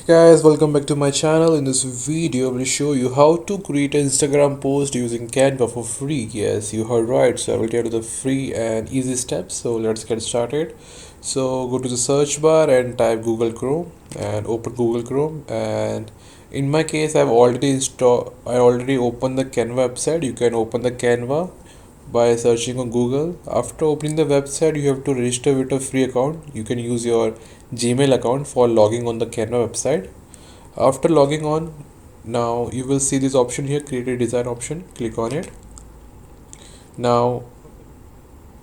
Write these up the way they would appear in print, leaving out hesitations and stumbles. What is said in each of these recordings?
Guys, welcome back to my channel. In this video, I will show you how to create an Instagram post using Canva for free. Yes, you heard right. So I will tell you the free and easy steps. So let's get started. So go to the search bar and type Google Chrome and open Google Chrome. And in my case, I already opened the Canva website. You can open the Canva by searching on Google. After opening the website, you have to register with a free account. You can use your Gmail account for logging on the Canva website. After logging on, now you will see this option here, create a design option. Click on it. Now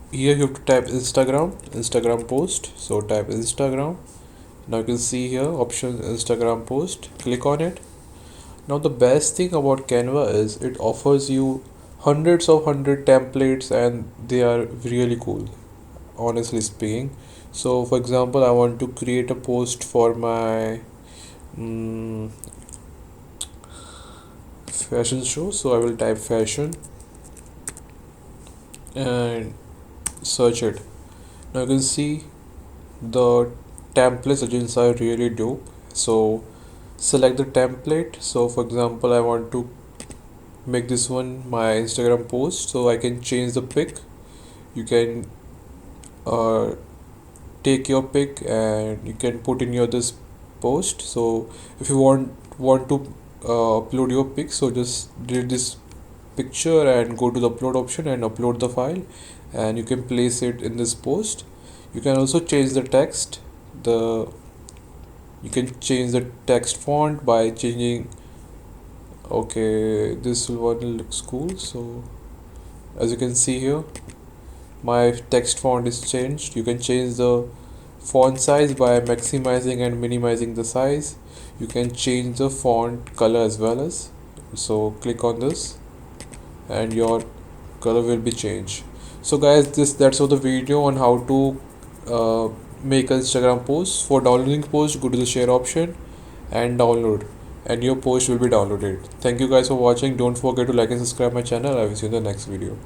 here you have to type Instagram post. So type Instagram. Now you can see here option Instagram post. Click on it. Now the best thing about Canva is it offers you hundred templates, and they are really cool, honestly speaking. So for example, I want to create a post for my fashion show. So I will type fashion and search it. Now you can see the template suggestions are really dope. So select the template. So for example, I want to make this one my Instagram post, so I can change the pic. You can uh, take your pic and you can put in your this post. So if you want to upload your pic, so just delete this picture and go to the upload option and upload the file, and you can place it in this post. You can also change the text. The You can change the text font by changing. Okay, this one looks cool. So as you can see here, my text font is changed. You can change the font size by maximizing and minimizing the size. You can change the font color as well as. So click on this and your color will be changed. So guys, that's all the video on how to uh, make an Instagram post. For downloading post, go to the share option and download, and your post will be downloaded. Thank you guys for watching. Don't forget to like and subscribe my channel. I will see you in the next video.